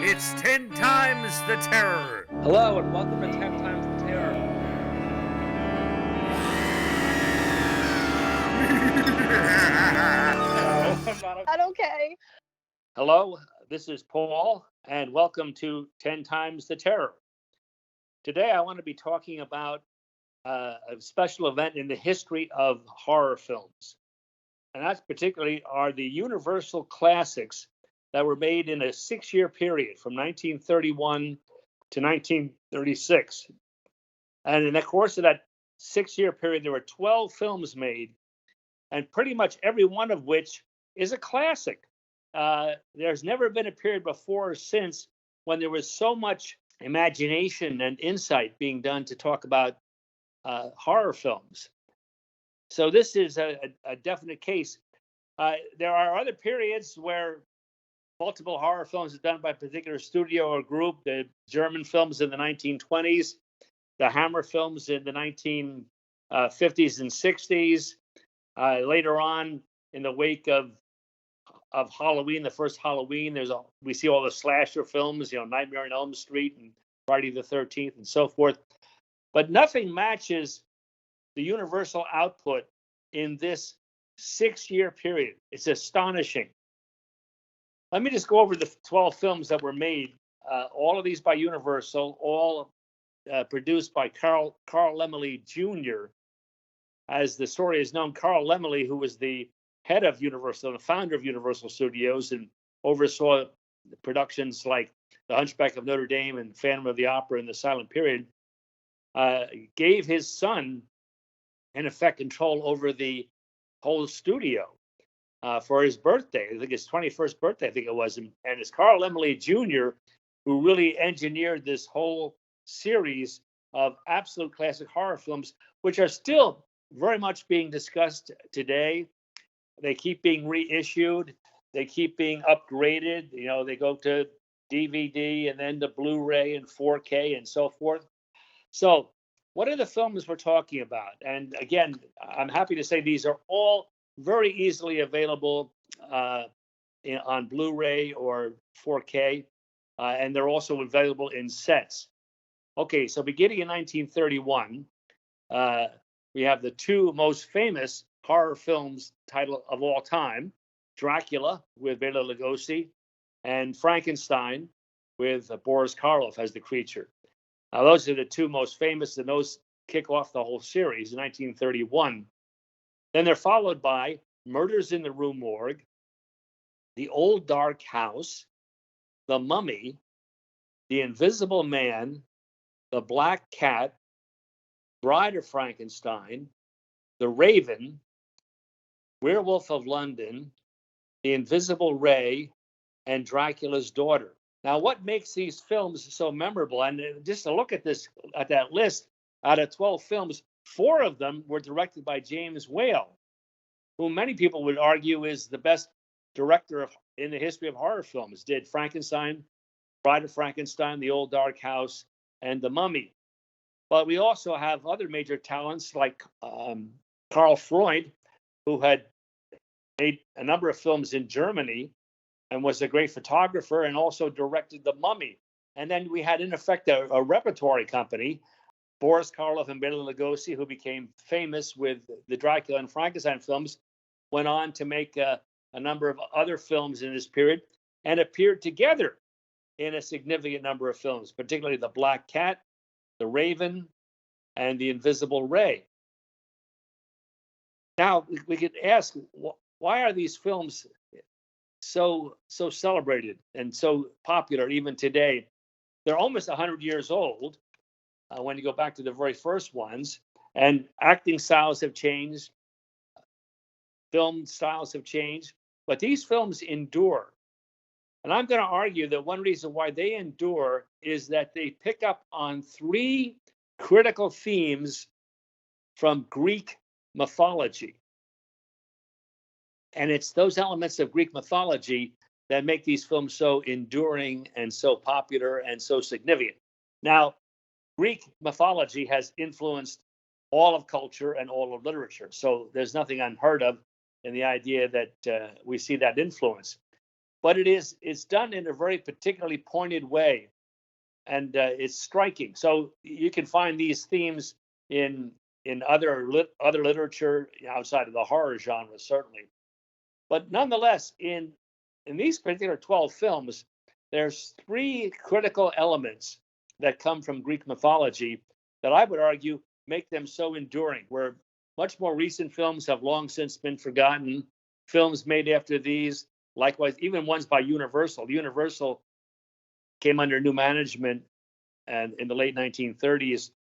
It's 10 times the terror. Hello and welcome to 10 Times the Terror. Not okay. Hello, this is Paul and welcome to 10 Times the Terror. Today I want to be talking about a special event in the history of horror films. And that's particularly are the Universal classics that were made in a 6-year period from 1931 to 1936. And in the course of that 6-year period, there were 12 films made, and pretty much every one of which is a classic. There's never been a period before or since when there was so much imagination and insight being done to talk about horror films. So this is a definite case. There are other periods where multiple horror films are done by a particular studio or group. The German films in the 1920s, the Hammer films in the 1950s and 60s. Later on, in the wake of Halloween, the first Halloween, we see all the slasher films, Nightmare on Elm Street and Friday the 13th and so forth. But nothing matches the Universal output in this 6-year period. It's astonishing. Let me just go over the 12 films that were made. All of these by Universal, all produced by Carl Laemmle Jr. As the story is known, Carl Laemmle, who was the head of Universal, the founder of Universal Studios, and oversaw the productions like The Hunchback of Notre Dame and Phantom of the Opera in the silent period, gave his son, in effect, control over the whole studio for his birthday. I think his 21st birthday, I think it was. And it's Carl Laemmle Jr. who really engineered this whole series of absolute classic horror films, which are still very much being discussed today. They keep being reissued. They keep being upgraded. They go to DVD and then to Blu-ray and 4K and so forth. So what are the films we're talking about? And again, I'm happy to say these are all very easily available on Blu-ray or 4K, and they're also available in sets. Okay, so beginning in 1931, we have the two most famous horror films title of all time, Dracula with Bela Lugosi and Frankenstein with Boris Karloff as the creature. Now, those are the two most famous, and those kick off the whole series in 1931. Then they're followed by Murders in the Rue Morgue, The Old Dark House, The Mummy, The Invisible Man, The Black Cat, Bride of Frankenstein, The Raven, Werewolf of London, The Invisible Ray, and Dracula's Daughter. Now, what makes these films so memorable? And just to look at that list, out of 12 films, 4 of them were directed by James Whale, who many people would argue is the best director in the history of horror films. Did Frankenstein, Bride of Frankenstein, The Old Dark House, and The Mummy. But we also have other major talents like Karl Freund, who had made a number of films in Germany and was a great photographer and also directed The Mummy. And then we had, in effect, a repertory company, Boris Karloff and Bela Lugosi, who became famous with the Dracula and Frankenstein films, went on to make a number of other films in this period and appeared together in a significant number of films, particularly The Black Cat, The Raven, and The Invisible Ray. Now, we could ask, why are these films so celebrated and so popular even today? They're almost 100 years old when you go back to the very first ones, and acting styles have changed, film styles have changed, but these films endure. And I'm going to argue that one reason why they endure is that they pick up on 3 critical themes from Greek mythology. And it's those elements of Greek mythology that make these films so enduring and so popular and so significant. Now, Greek mythology has influenced all of culture and all of literature. So there's nothing unheard of in the idea that we see that influence. but it's done in a very particularly pointed way, and it's striking. So you can find these themes in other literature outside of the horror genre, certainly. But nonetheless, in these particular 12 films, there's three critical elements that come from Greek mythology that I would argue make them so enduring, where much more recent films have long since been forgotten. Films made after these, likewise, even ones by Universal. Universal came under new management and in the late 1930s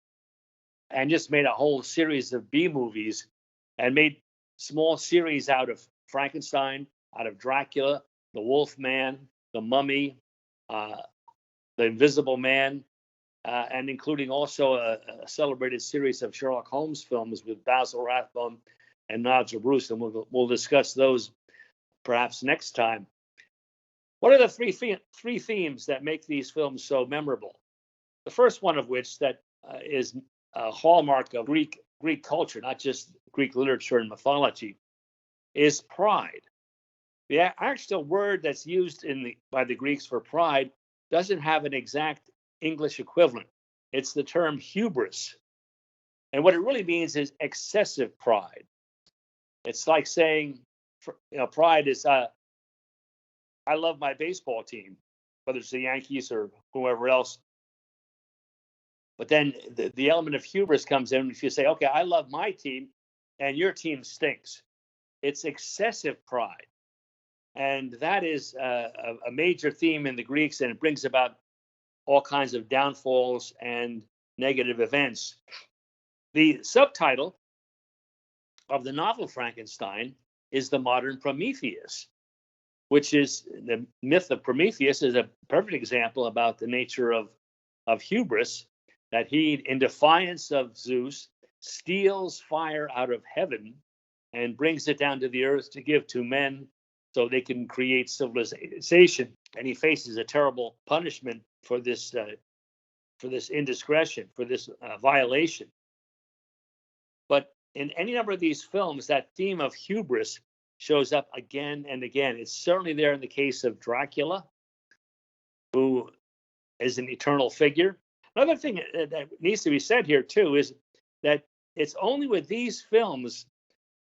and just made a whole series of B movies and made small series out of Frankenstein, out of Dracula, the Wolf Man, the Mummy, the Invisible Man, and including also a celebrated series of Sherlock Holmes films with Basil Rathbone and Nigel Bruce, and we'll discuss those perhaps next time. What are the three themes that make these films so memorable? The first one of which that is a hallmark of Greek culture, not just Greek literature and mythology, is pride. The actual word that's used by the Greeks for pride doesn't have an exact English equivalent. It's the term hubris. And what it really means is excessive pride. It's like saying, pride is, I love my baseball team, whether it's the Yankees or whoever else. But then the element of hubris comes in if you say, okay, I love my team and your team stinks. It's excessive pride. And that is a major theme in the Greeks, and it brings about all kinds of downfalls and negative events. The subtitle of the novel Frankenstein is The Modern Prometheus, which is the myth of Prometheus is a perfect example about the nature of hubris, that he, in defiance of Zeus, steals fire out of heaven and brings it down to the earth to give to men so they can create civilization. And he faces a terrible punishment for this indiscretion, for this violation. But in any number of these films, that theme of hubris shows up again and again. It's certainly there in the case of Dracula, who is an eternal figure. Another thing that needs to be said here, too, is that it's only with these films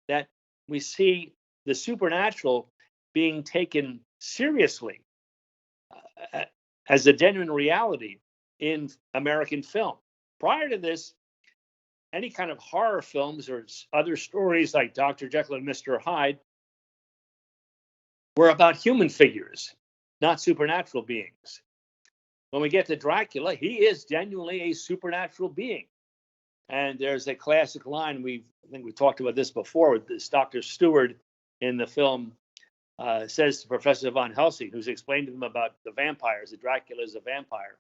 that we see the supernatural being taken seriously as a genuine reality in American film. Prior to this, any kind of horror films or other stories like Dr. Jekyll and Mr. Hyde were about human figures, not supernatural beings. When we get to Dracula, he is genuinely a supernatural being. And there's a classic line, I think we talked about this before, with this Dr. Stewart in the film says to Professor Van Helsing, who's explained to them about the vampires, that Dracula is a vampire.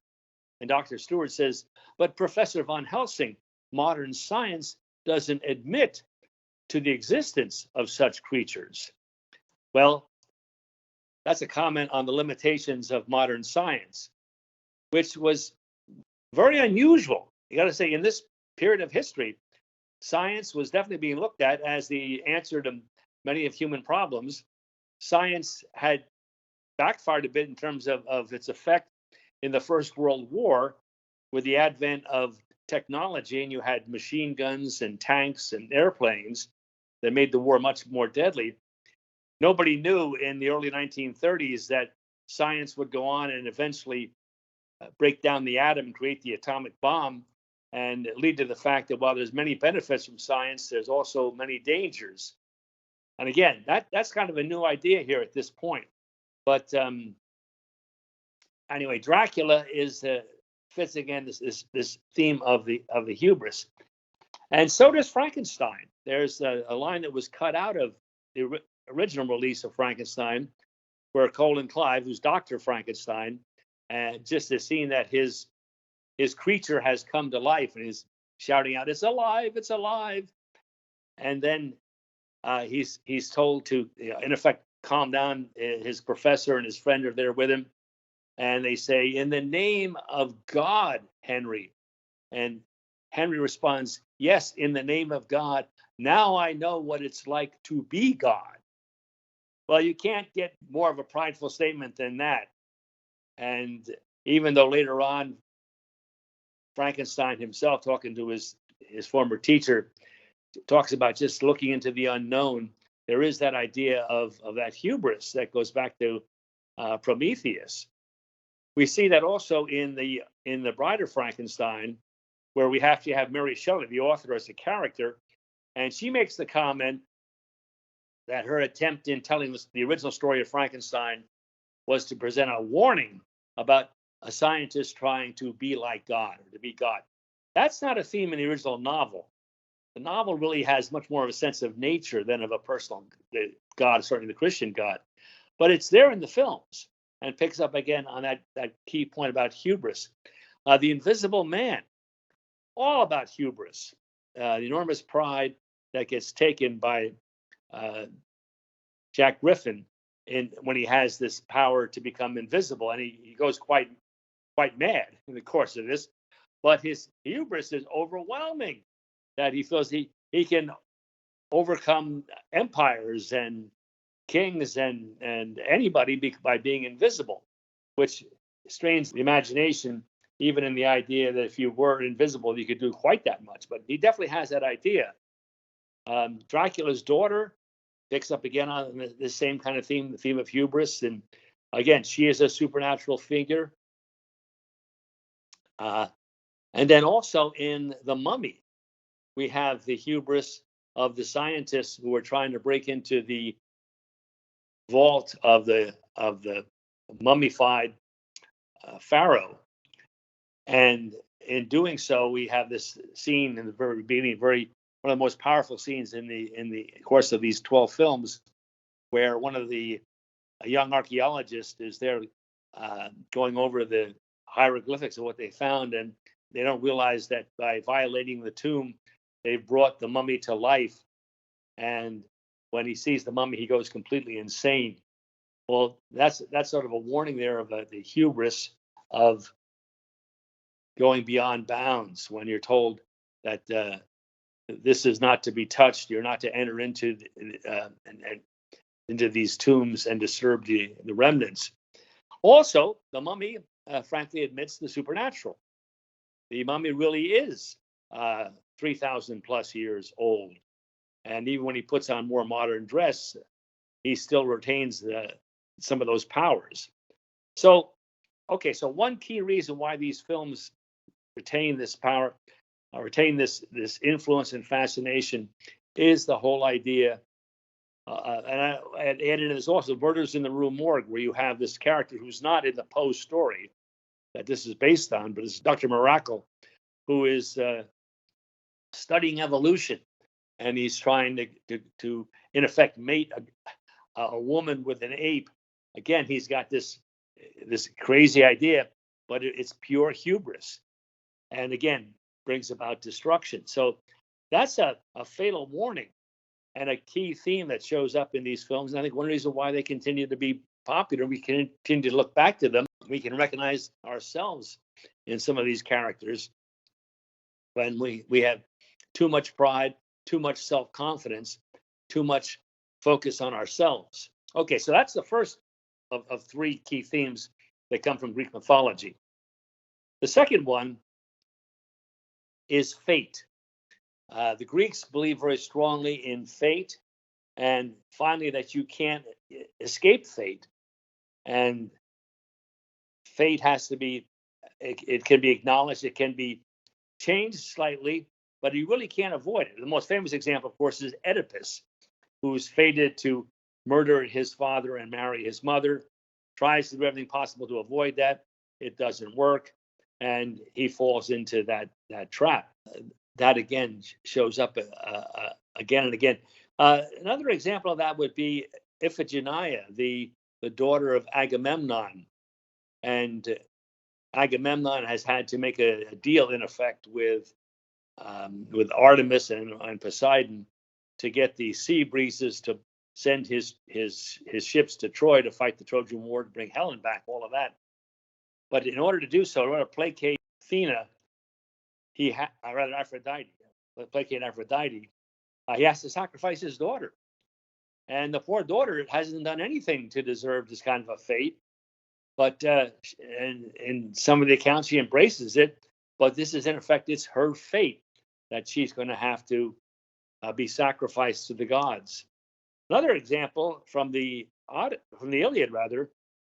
And Dr. Stewart says, but Professor Van Helsing, modern science doesn't admit to the existence of such creatures. Well, that's a comment on the limitations of modern science, which was very unusual. You got to say, in this period of history, science was definitely being looked at as the answer to many of human problems. Science had backfired a bit in terms of its effect in the First World War with the advent of technology, and you had machine guns and tanks and airplanes that made the war much more deadly. Nobody knew in the early 1930s that science would go on and eventually break down the atom and create the atomic bomb, and lead to the fact that while there's many benefits from science, there's also many dangers. And again, that's kind of a new idea here at this point. But anyway, Dracula fits again this theme of the hubris, and so does Frankenstein. There's a line that was cut out of the original release of Frankenstein, where Colin Clive, who's Dr. Frankenstein, and just is seeing that his creature has come to life and is shouting out, "It's alive! It's alive!" And then he's told to, in effect, calm down. His professor and his friend are there with him, and they say, "In the name of God, Henry." And Henry responds, "Yes, in the name of God. Now I know what it's like to be God." Well, you can't get more of a prideful statement than that. And even though later on, Frankenstein himself, talking to his former teacher, talks about just looking into the unknown, there is that idea of that hubris that goes back to Prometheus. We see that also in the Bride of Frankenstein, where we have to have Mary Shelley, the author, as a character, and she makes the comment that her attempt in telling the original story of Frankenstein was to present a warning about a scientist trying to be like God, or to be God. That's not a theme in the original novel. The novel really has much more of a sense of nature than of a personal God, certainly the Christian God. But it's there in the films, and picks up again on that key point about hubris. The Invisible Man, all about hubris, the enormous pride that gets taken by Jack Griffin when he has this power to become invisible, and he goes quite mad in the course of this. But his hubris is overwhelming, that he feels he can overcome empires and kings and anybody by being invisible, which strains the imagination, even in the idea that if you were invisible, you could do quite that much. But he definitely has that idea. Dracula's daughter picks up again on the same kind of theme, the theme of hubris. And again, she is a supernatural figure. And then also in The Mummy, we have the hubris of the scientists who are trying to break into the vault of the mummified pharaoh, and in doing so, we have this scene in the very beginning, one of the most powerful scenes in the course of these 12 films, where one of a young archaeologist is there going over the hieroglyphics of what they found, and they don't realize that by violating the tomb, they've brought the mummy to life. And when he sees the mummy, he goes completely insane. Well, that's sort of a warning there of the hubris of going beyond bounds when you're told that this is not to be touched. You're not to enter into into these tombs and disturb the remnants. Also, the mummy, frankly, admits the supernatural. The mummy really is 3,000 plus years old. And even when he puts on more modern dress, he still retains some of those powers. So, okay, so one key reason why these films retain this power, retain this influence and fascination, is the whole idea. And I added in this also, Murders in the Rue Morgue, where you have this character who's not in the Poe story that this is based on, but it's Dr. Miracle, who is studying evolution, and he's trying to in effect mate a woman with an ape. Again, he's got this crazy idea, but it's pure hubris, and again brings about destruction. So that's a fatal warning and a key theme that shows up in these films. And I think one reason why they continue to be popular, we can continue to look back to them. We can recognize ourselves in some of these characters when we have too much pride, too much self-confidence, too much focus on ourselves. Okay, so that's the first of three key themes that come from Greek mythology. The second one is fate. The Greeks believe very strongly in fate, and finally that you can't escape fate. And fate has to be, it can be acknowledged, it can be changed slightly, but you really can't avoid it. The most famous example, of course, is Oedipus, who's fated to murder his father and marry his mother, tries to do everything possible to avoid that. It doesn't work, and he falls into that trap. That again shows up again and again. Another example of that would be Iphigenia, the daughter of Agamemnon, and Agamemnon has had to make a deal in effect with Artemis and Poseidon to get the sea breezes to send his ships to Troy to fight the Trojan War, to bring Helen back, all of that. But in order to do so, in order to placate Athena, Aphrodite, he has to sacrifice his daughter. And the poor daughter hasn't done anything to deserve this kind of a fate. But and in some of the accounts, she embraces it. But this is, in effect, it's her fate that she's going to have to be sacrificed to the gods. Another example from the Iliad, rather,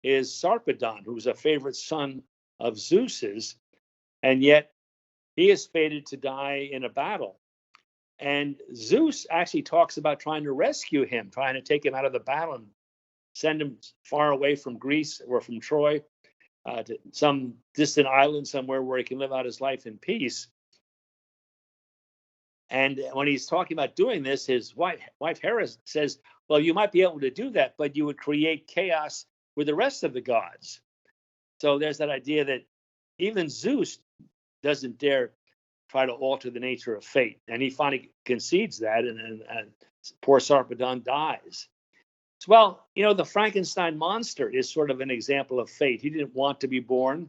is Sarpedon, who's a favorite son of Zeus's, and yet he is fated to die in a battle. And Zeus actually talks about trying to rescue him, trying to take him out of the battle and send him far away from Greece or from Troy to some distant island somewhere where he can live out his life in peace. And when he's talking about doing this, his wife Hera says, well, you might be able to do that, but you would create chaos with the rest of the gods. So there's that idea that even Zeus doesn't dare try to alter the nature of fate. And he finally concedes that, and poor Sarpedon dies. So, well, the Frankenstein monster is sort of an example of fate. He didn't want to be born.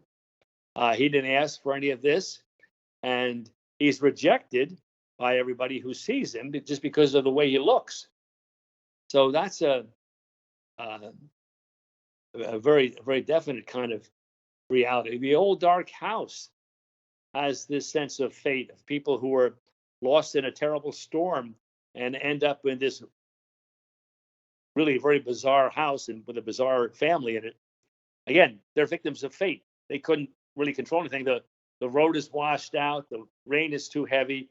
He didn't ask for any of this. And he's rejected by everybody who sees him just because of the way he looks. So that's a very, very definite kind of reality. The old dark house has this sense of fate of people who are lost in a terrible storm and end up in this really very bizarre house and with a bizarre family in it. Again, they're victims of fate. They couldn't really control anything. The road is washed out. The rain is too heavy.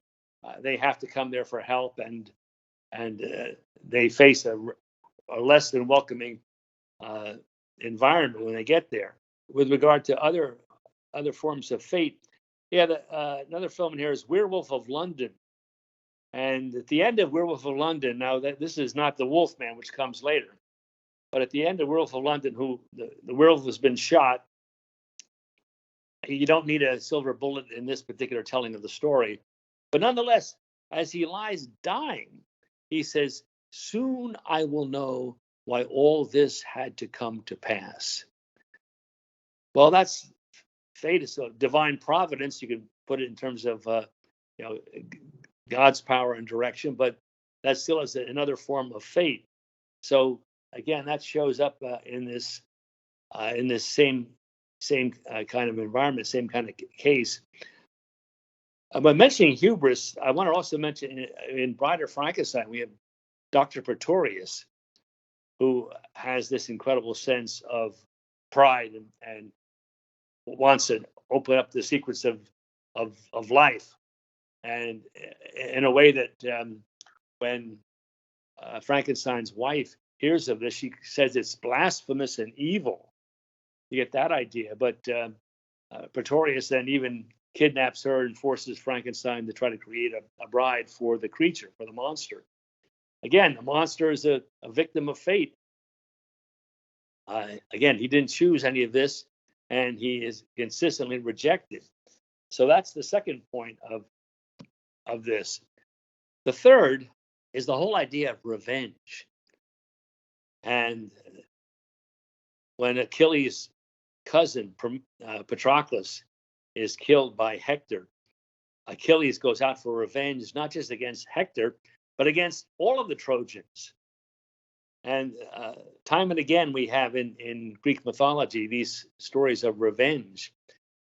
They have to come there for help, and they face a less than welcoming environment when they get there. With regard to other forms of fate, another film in here is Werewolf of London. And at the end of Werewolf of London, now this is not the Wolfman, which comes later, but at the end of Werewolf of London, who the werewolf has been shot. You don't need a silver bullet in this particular telling of the story, but nonetheless, as he lies dying, he says, "Soon I will know why all this had to come to pass." Well, that's fate. Is divine providence. You can put it in terms of God's power and direction, but that still is another form of fate. So again, that shows up in this same kind of environment, same kind of case. By mentioning hubris, I want to also mention in Bride of Frankenstein, we have Dr. Pretorius, who has this incredible sense of pride and wants to open up the secrets of life. And in a way that when Frankenstein's wife hears of this, she says it's blasphemous and evil. You get that idea. But Pretorius then even kidnaps her and forces Frankenstein to try to create a bride for the creature, for the monster. Again, the monster is a victim of fate. Again, he didn't choose any of this, and he is consistently rejected. So that's the second point of this. The third is the whole idea of revenge. And when Achilles' cousin, Patroclus, is killed by Hector, Achilles goes out for revenge, not just against Hector, but against all of the Trojans. And time and again, we have in Greek mythology these stories of revenge.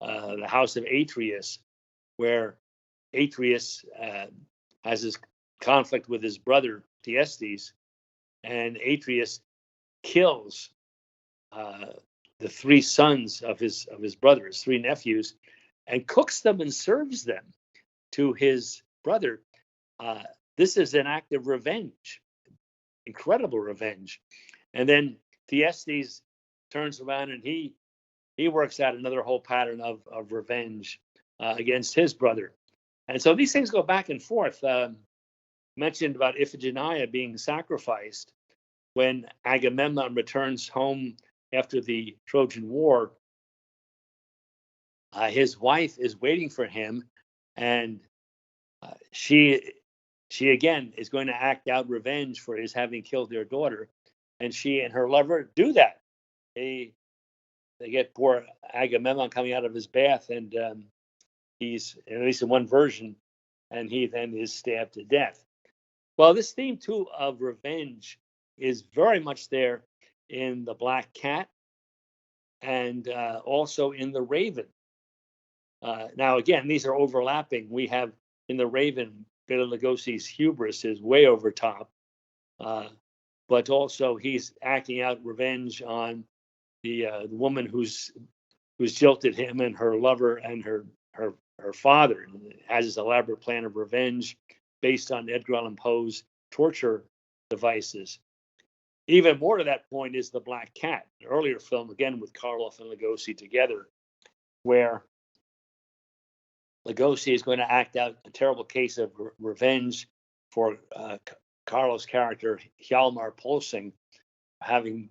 The house of Atreus, where Atreus has his conflict with his brother Thyestes, and Atreus kills the three sons of his brother, his three nephews, and cooks them and serves them to his brother. This is an act of revenge, incredible revenge. And then Thyestes turns around and he works out another whole pattern of revenge against his brother. And so these things go back and forth. Mentioned about Iphigenia being sacrificed when Agamemnon returns home after the Trojan War. His wife is waiting for him, and she again is going to act out revenge for his having killed their daughter, and she and her lover do that. They get poor Agamemnon coming out of his bath, and he's, at least in one version, and he then is stabbed to death. Well, this theme too of revenge is very much there in The Black Cat and also in The Raven. Now, again, these are overlapping. We have in The Raven, Bela Lugosi's hubris is way over top, but also he's acting out revenge on the woman who's jilted him and her lover and her father, and has this elaborate plan of revenge based on Edgar Allan Poe's torture devices. Even more to that point is The Black Cat, an earlier film, again with Karloff and Lugosi together, where Lugosi is going to act out a terrible case of revenge for Karloff's character, Hjalmar Polsing, having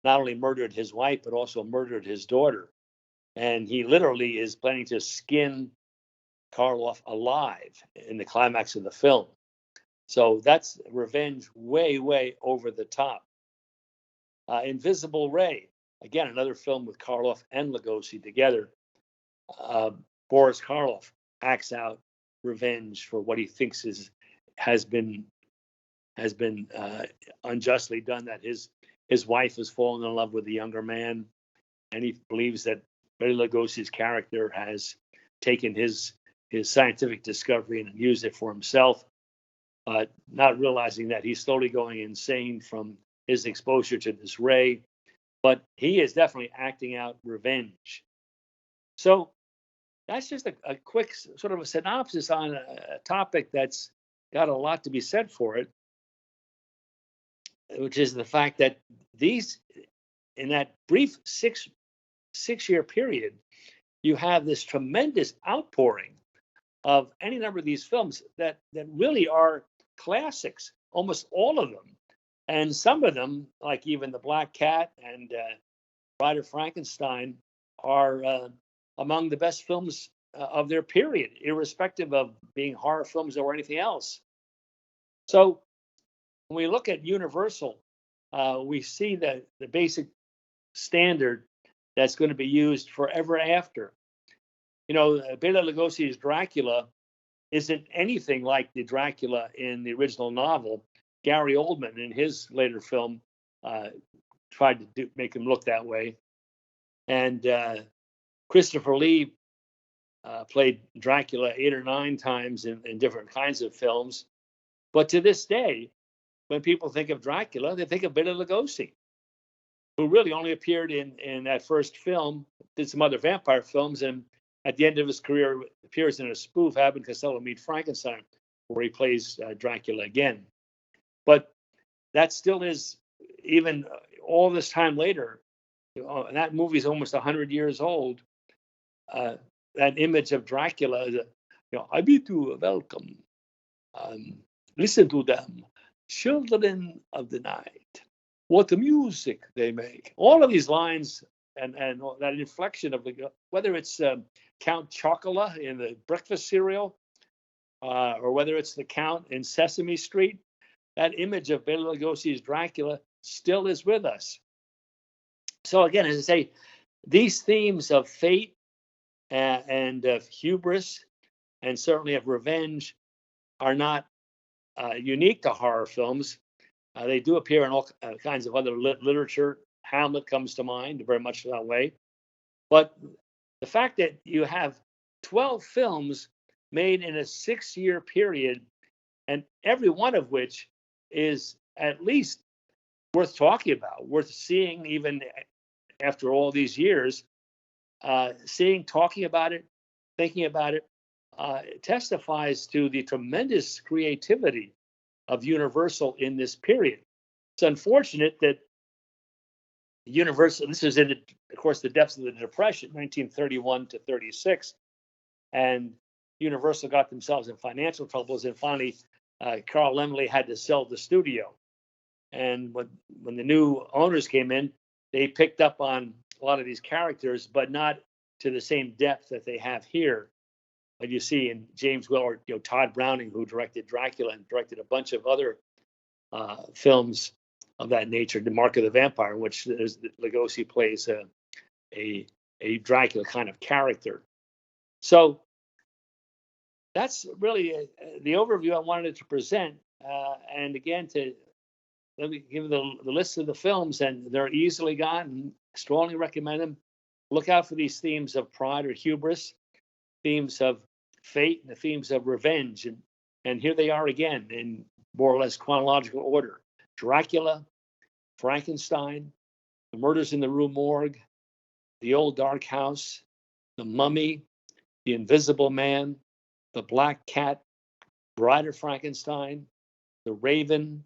not only murdered his wife, but also murdered his daughter. And he literally is planning to skin Karloff alive in the climax of the film. So that's revenge way, way over the top. Invisible Ray, again, another film with Karloff and Lugosi together. Boris Karloff acts out revenge for what he thinks has been unjustly done, that his wife has fallen in love with a younger man, and he believes that Bela Lugosi's character has taken his scientific discovery and used it for himself, not realizing that he's slowly going insane from his exposure to this ray. But he is definitely acting out revenge. So that's just a quick sort of a synopsis on a topic that's got a lot to be said for it, which is the fact that these, in that brief six-year period, you have this tremendous outpouring of any number of these films that really are classics, almost all of them. And some of them, like even The Black Cat and Bride of Frankenstein, are among the best films of their period, irrespective of being horror films or anything else. So when we look at Universal, we see that the basic standard that's going to be used forever after. Bela Lugosi's Dracula isn't anything like the Dracula in the original novel. Gary Oldman, in his later film, tried to make him look that way. And Christopher Lee played Dracula 8 or 9 times in different kinds of films. But to this day, when people think of Dracula, they think of Bela Lugosi, who really only appeared in that first film, did some other vampire films, and at the end of his career appears in a spoof, Abbott and Costello Meet Frankenstein, where he plays Dracula again. But that still is, even all this time later, that movie is almost 100 years old. That image of Dracula, I bid you welcome. Listen to them, children of the night. What the music they make. All of these lines and that inflection of whether it's Count Chocula in the breakfast cereal, or whether it's the Count in Sesame Street, that image of Bela Lugosi's Dracula still is with us. So again, as I say, these themes of fate and of hubris, and certainly of revenge, are not unique to horror films. They do appear in all kinds of other literature. Hamlet comes to mind, very much that way. But the fact that you have 12 films made in a 6-year period, and every one of which is at least worth talking about, worth seeing, even after all these years, talking about it, thinking about it, testifies to the tremendous creativity of Universal in this period. It's unfortunate that Universal, this is in, of course, the depths of the Depression, 1931 to 36, and Universal got themselves in financial troubles, and finally Carl Laemmle had to sell the studio. And when the new owners came in, they picked up on a lot of these characters, but not to the same depth that they have here. But you see in James Whale, Todd Browning, who directed Dracula and directed a bunch of other films of that nature, The Mark of the Vampire, in which Lugosi plays a Dracula kind of character. So that's really the overview I wanted to present. And again, to let me give the list of the films, and they're easily gotten. Strongly recommend them. Look out for these themes of pride or hubris, themes of fate, and the themes of revenge. And here they are again in more or less chronological order. Dracula, Frankenstein, The Murders in the Rue Morgue, The Old Dark House, The Mummy, The Invisible Man, The Black Cat, Bride of Frankenstein, The Raven,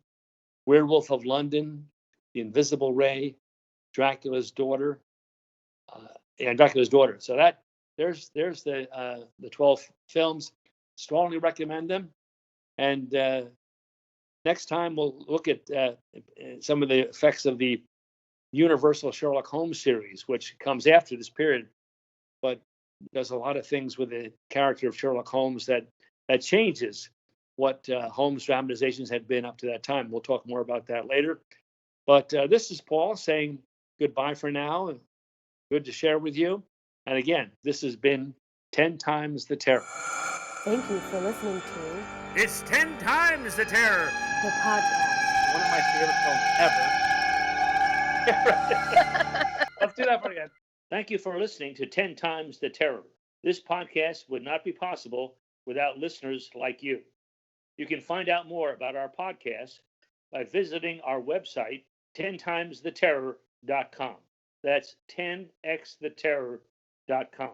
Werewolf of London, The Invisible Ray, Dracula's Daughter, and Dracula's Daughter. So there's the 12 films. Strongly recommend them. And next time we'll look at some of the effects of the Universal Sherlock Holmes series, which comes after this period, but does a lot of things with the character of Sherlock Holmes that changes what Holmes dramatizations had been up to that time. We'll talk more about that later. But this is Paul saying goodbye for now. Good to share with you. And again, this has been 10 Times the Terror. Thank you for listening to It's 10 Times the Terror. the podcast. One of my favorite films ever. Let's do that one again. Thank you for listening to 10 Times the Terror. This podcast would not be possible without listeners like you. You can find out more about our podcast by visiting our website, 10timestheterror.com. That's 10xtheterror.com.